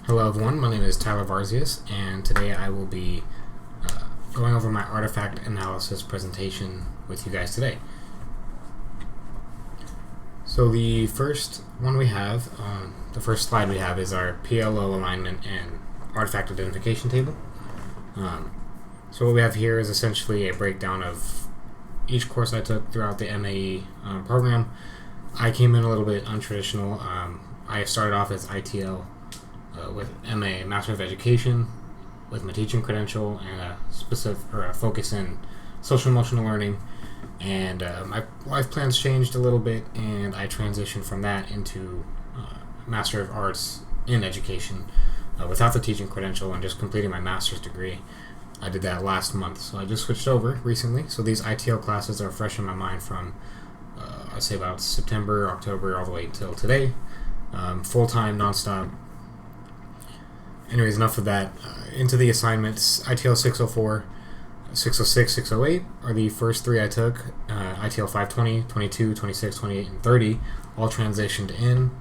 Hello everyone, my name is Tyler Varzeas, and today I will be going over my artifact analysis presentation with you guys today. So the first one we have, the first slide we have is our PLO alignment and artifact identification table. So what we have here is essentially a breakdown of each course I took throughout the MAE program. I came in a little bit untraditional. I started off as ITL with MAE, Master of Education, with my teaching credential and a focus in social emotional learning. And my life plans changed a little bit, and I transitioned from that into Master of Arts in Education without the teaching credential and just completing my master's degree. I did that last month, so I just switched over recently. So these ITL classes are fresh in my mind from I'd say about September, October, all the way till today. Full-time, non-stop. Anyways, enough of that. Into the assignments. ITL 604, 606, 608 are the first three I took. ITL 520, 22, 26, 28, and 30 all transitioned in.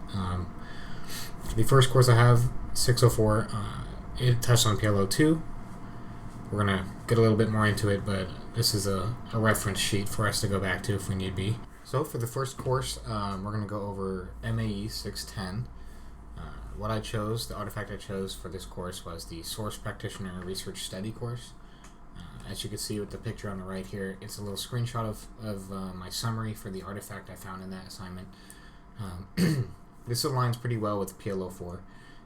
The first course I have, 604, it touched on PLO 2. We're going to get a little bit more into it, but this is a reference sheet for us to go back to if we need be. So for the first course, we're going to go over MAE 610. What I chose, the artifact I chose for this course was the Source Practitioner Research Study course. As you can see with the picture on the right here, it's a little screenshot of my summary for the artifact I found in that assignment. This aligns pretty well with PLO 4.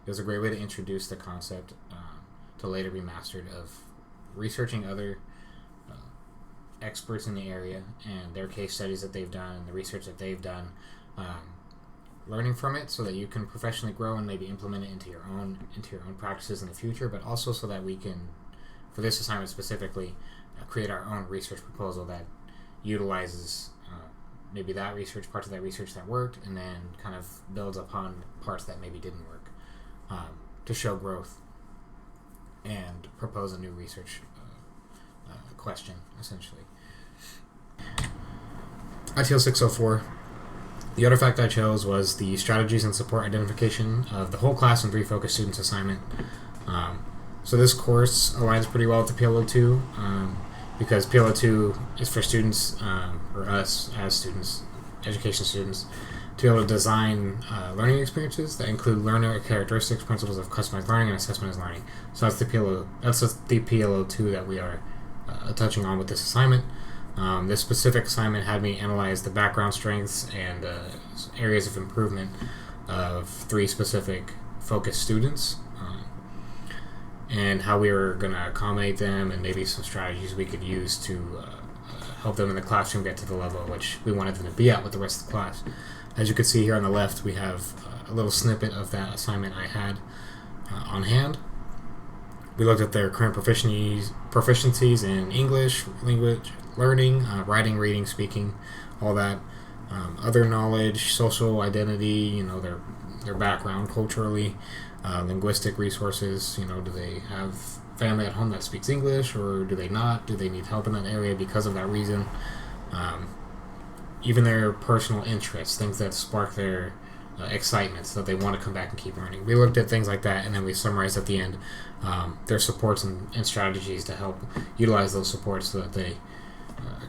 It was a great way to introduce the concept to later be mastered of researching other experts in the area and their case studies that they've done and the research that they've done. Learning from it so that you can professionally grow and maybe implement it into your own practices in the future, but also so that we can, for this assignment specifically, create our own research proposal that utilizes maybe parts of that research that worked, and then kind of builds upon parts that maybe didn't work to show growth and propose a new research question, essentially. ITL 604. The artifact I chose was the Strategies and Support Identification of the Whole Class and 3 Focus Students assignment. So this course aligns pretty well with the PLO 2 because PLO 2 is for students, or us as students, education students, to be able to design learning experiences that include learner characteristics, principles of customized learning, and assessment as learning. So that's the PLO 2 that we are touching on with this assignment. This specific assignment had me analyze the background strengths and areas of improvement of 3 specific focus students and how we were going to accommodate them and maybe some strategies we could use to help them in the classroom get to the level at which we wanted them to be at with the rest of the class. As you can see here on the left, we have a little snippet of that assignment I had on hand. We looked at their current proficiencies in English, language learning, writing, reading, speaking, all that. Other knowledge, social identity, their background culturally, linguistic resources, do they have family at home that speaks English or do they not? Do they need help in that area because of that reason? Even their personal interests, things that spark their excitement so that they want to come back and keep learning. We looked at things like that, and then we summarized at the end their supports and strategies to help utilize those supports so that they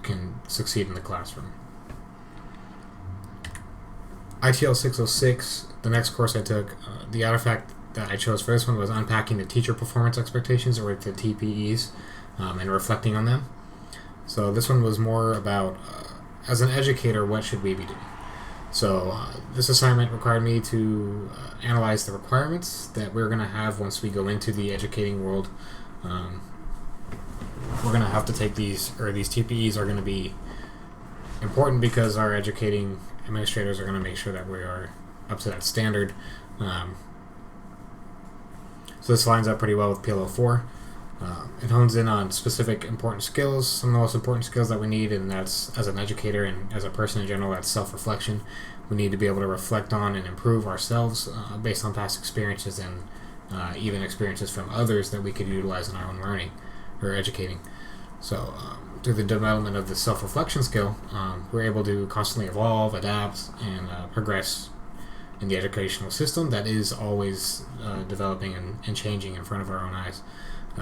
can succeed in the classroom. ITL 606, the next course I took, the artifact that I chose for this one was unpacking the teacher performance expectations, or the TPEs, and reflecting on them. So this one was more about, as an educator, what should we be doing? So this assignment required me to analyze the requirements that we're going to have once we go into the educating world. We're going to have to take these TPEs are going to be important because our educating administrators are going to make sure that we are up to that standard. So this lines up pretty well with PLO 4. It hones in on specific important skills, some of the most important skills that we need, and that's, as an educator and as a person in general, that's self-reflection. We need to be able to reflect on and improve ourselves based on past experiences and even experiences from others that we could utilize in our own learning or educating. So through the development of the self-reflection skill, we're able to constantly evolve, adapt, and progress in the educational system that is always developing and changing in front of our own eyes.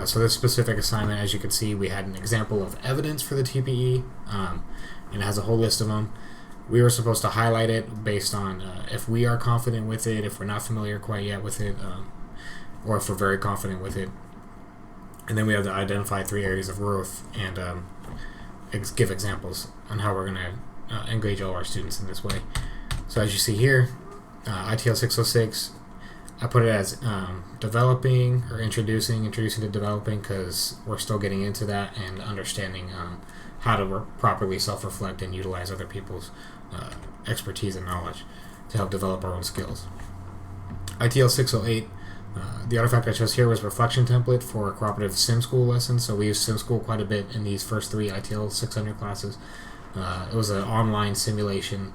So this specific assignment, as you can see, we had an example of evidence for the TPE, and it has a whole list of them. We were supposed to highlight it based on if we are confident with it, if we're not familiar quite yet with it, or if we're very confident with it. And then we have to identify 3 areas of growth and give examples on how we're going to engage all our students in this way. So as you see here, ITL 606, I put it as developing or introducing to developing, because we're still getting into that and understanding how to properly self-reflect and utilize other people's expertise and knowledge to help develop our own skills. ITL 608, the artifact I chose here was reflection template for a cooperative sim school lesson. So we use sim school quite a bit in these first 3 ITL 600 classes. It was an online simulation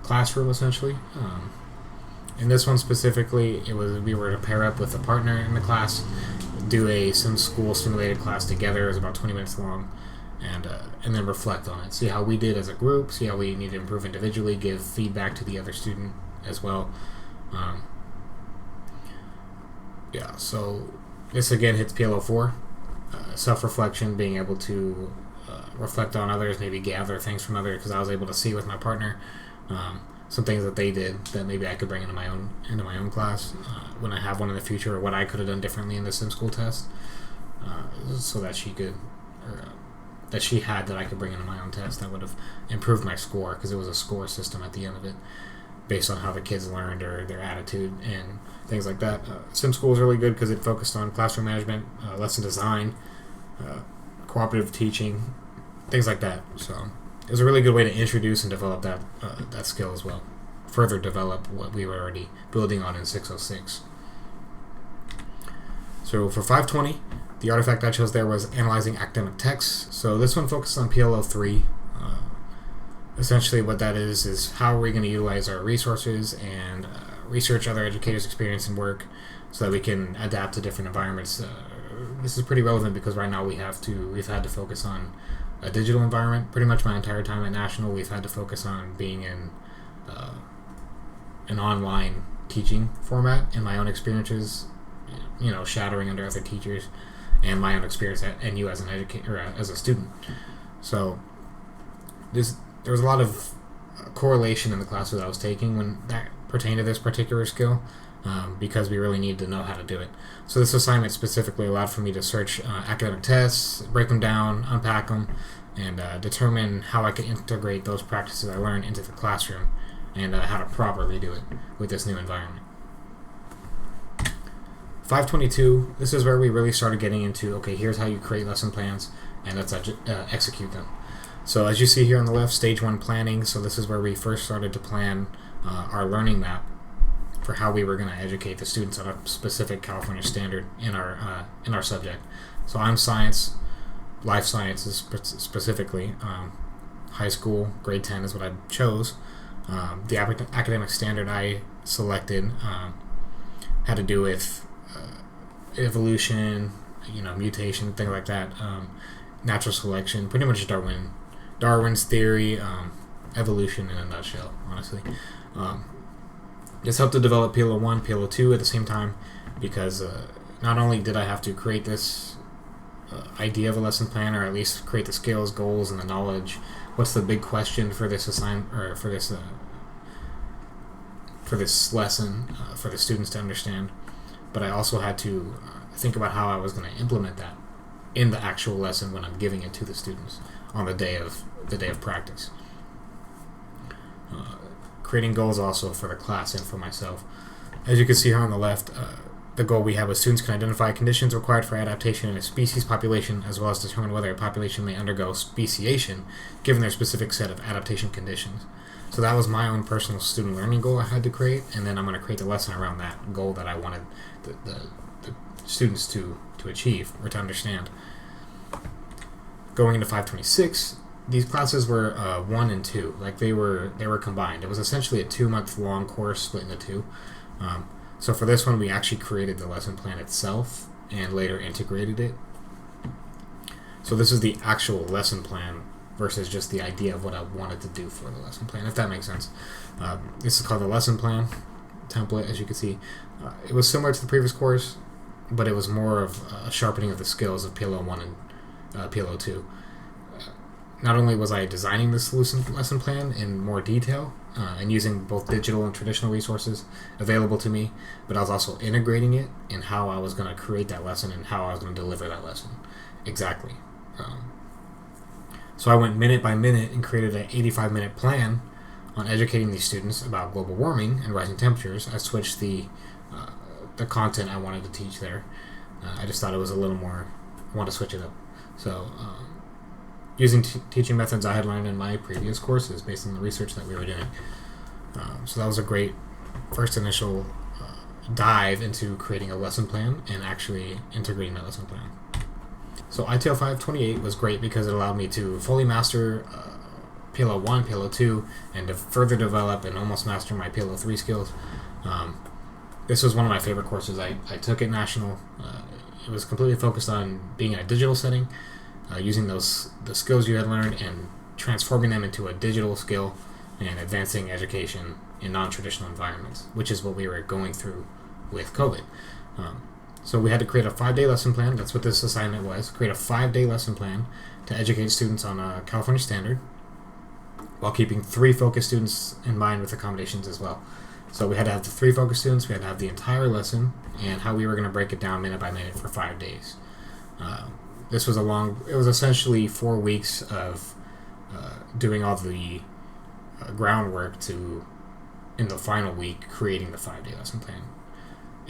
classroom essentially. In this one specifically, we were to pair up with a partner in the class, do a sim school simulated class together. It was about 20 minutes long, and then reflect on it. See how we did as a group, see how we need to improve individually, give feedback to the other student as well. So this again hits PLO 4. Self-reflection, being able to reflect on others, maybe gather things from others, because I was able to see with my partner some things that they did that maybe I could bring into my own class when I have one in the future, or what I could have done differently in the sim school test, so that she could, that she had, that I could bring into my own test that would have improved my score, because it was a score system at the end of it based on how the kids learned or their attitude and things like that. Sim school is really good because it focused on classroom management, lesson design, cooperative teaching, things like that. So it was a really good way to introduce and develop that skill as well. Further develop what we were already building on in 606. So for 520, the artifact I chose there was analyzing academic texts. So this one focused on PLO 3. Essentially what that is how are we going to utilize our resources and research other educators' experience and work so that we can adapt to different environments. This is pretty relevant because right now we've had to focus on a digital environment. Pretty much my entire time at National, we've had to focus on being in an online teaching format, and my own experiences, shadowing under other teachers, and my own experience at NU as an educator, as a student. So there was a lot of correlation in the classes I was taking when that pertained to this particular skill, because we really needed to know how to do it. So this assignment specifically allowed for me to search academic tests, break them down, unpack them, and determine how I could integrate those practices I learned into the classroom, and how to properly do it with this new environment. 522, this is where we really started getting into, okay, here's how you create lesson plans, and let's execute them. So as you see here on the left, stage 1 planning. So this is where we first started to plan our learning map for how we were going to educate the students on a specific California standard in our subject. So I'm science, life sciences specifically. High school, grade 10 is what I chose. The academic standard I selected had to do with evolution, mutation, things like that, natural selection, pretty much Darwin's theory, evolution in a nutshell, honestly. This helped to develop PLO 1, PLO 2 at the same time, because not only did I have to create this idea of a lesson plan, or at least create the skills, goals, and the knowledge. What's the big question for this for this lesson for the students to understand? But I also had to think about how I was going to implement that in the actual lesson when I'm giving it to the students on the day of practice. Creating goals also for the class and for myself. As you can see here on the left, the goal we have is students can identify conditions required for adaptation in a species population, as well as determine whether a population may undergo speciation given their specific set of adaptation conditions. So that was my own personal student learning goal I had to create, and then I'm going to create the lesson around that goal that I wanted the students to achieve or to understand. Going into 526, these classes were 1 and 2, like they were combined. It was essentially a 2-month-long course split into 2. So for this one, we actually created the lesson plan itself and later integrated it. So this is the actual lesson plan versus just the idea of what I wanted to do for the lesson plan, if that makes sense. This is called the lesson plan template, as you can see. It was similar to the previous course, but it was more of a sharpening of the skills of PLO 1 and PLO 2. Not only was I designing this lesson plan in more detail and using both digital and traditional resources available to me, but I was also integrating it in how I was going to create that lesson and how I was going to deliver that lesson exactly. So I went minute by minute and created an 85-minute plan on educating these students about global warming and rising temperatures. I switched the content I wanted to teach there. I just thought it was a little more, I wanted to switch it up. So using teaching methods I had learned in my previous courses based on the research that we were doing. So that was a great first initial dive into creating a lesson plan and actually integrating that lesson plan. So ITL 528 was great because it allowed me to fully master PLO 1, PLO 2, and to further develop and almost master my PLO 3 skills. This was one of my favorite courses I took at National. It was completely focused on being in a digital setting, using the skills you had learned and transforming them into a digital skill and advancing education in non-traditional environments, which is what we were going through with COVID. So we had to create a 5-day lesson plan. That's what this assignment was. Create a 5-day lesson plan to educate students on a California standard while keeping 3 focus students in mind with accommodations as well. So we had to have the 3 focus students, we had to have the entire lesson, and how we were going to break it down minute by minute for 5 days. This was it was essentially 4 weeks of doing all the groundwork to, in the final week, creating the 5-day lesson plan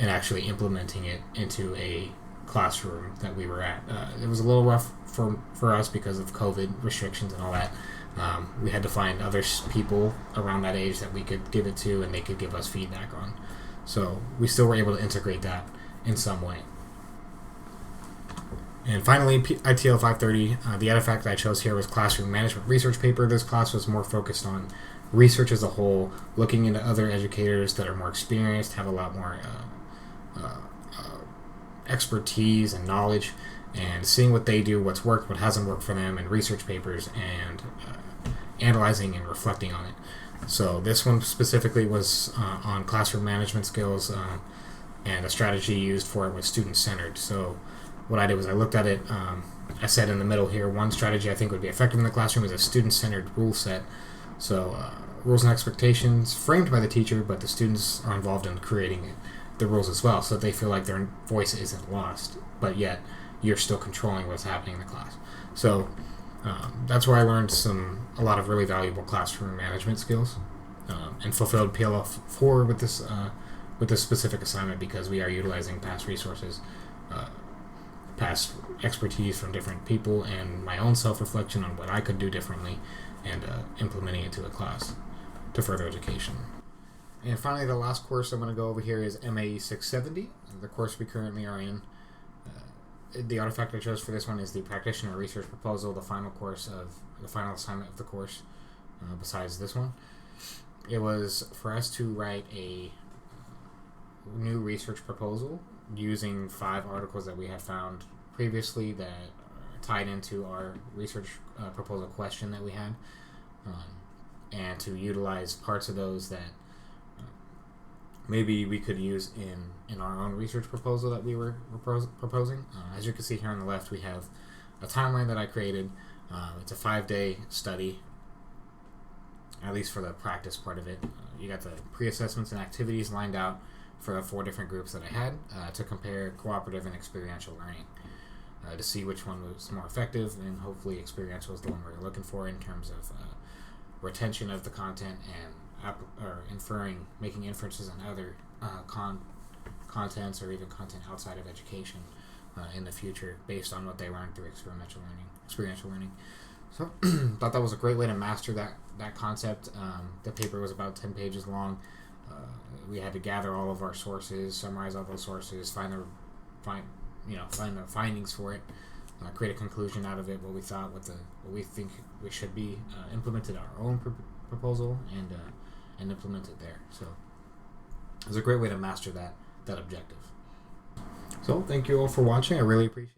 and actually implementing it into a classroom that we were at. It was a little rough for us because of COVID restrictions and all that. We had to find other people around that age that we could give it to and they could give us feedback on. So we still were able to integrate that in some way. And finally, ITL 530, the artifact I chose here was Classroom Management Research Paper. This class was more focused on research as a whole, looking into other educators that are more experienced, have a lot more expertise and knowledge, and seeing what they do, what's worked, what hasn't worked for them, and research papers, and analyzing and reflecting on it. So this one specifically was on classroom management skills, and a strategy used for it was student-centered. So what I did was I looked at it, I said in the middle here, one strategy I think would be effective in the classroom is a student-centered rule set. So rules and expectations framed by the teacher, but the students are involved in creating the rules as well, so that they feel like their voice isn't lost, but yet you're still controlling what's happening in the class. So that's where I learned a lot of really valuable classroom management skills, and fulfilled PLO 4 with this specific assignment because we are utilizing past resources, past expertise from different people, and my own self-reflection on what I could do differently, and implementing it to the class to further education. And finally, the last course I'm going to go over here is MAE 670, the course we currently are in. The artifact I chose for this one is the Practitioner Research Proposal, the final assignment of the course, besides this one. It was for us to write a new research proposal using 5 articles that we had found previously that tied into our research proposal question that we had, and to utilize parts of those that maybe we could use in our own research proposal that we were proposing. As you can see here on the left, we have a timeline that I created. It's a 5-day study, at least for the practice part of it. You got the pre-assessments and activities lined out for the 4 different groups that I had to compare cooperative and experiential learning to see which one was more effective, and hopefully experiential is the one we're looking for in terms of retention of the content and making inferences on other contents or even content outside of education in the future based on what they learned through experiential learning. So thought that was a great way to master that concept. The paper was about 10 pages long. We had to gather all of our sources, summarize all those sources, find the findings for it, create a conclusion out of it, what we thought, what we think we should be, implemented our own proposal, and implement it there. So it was a great way to master that objective. So thank you all for watching. I really appreciate it.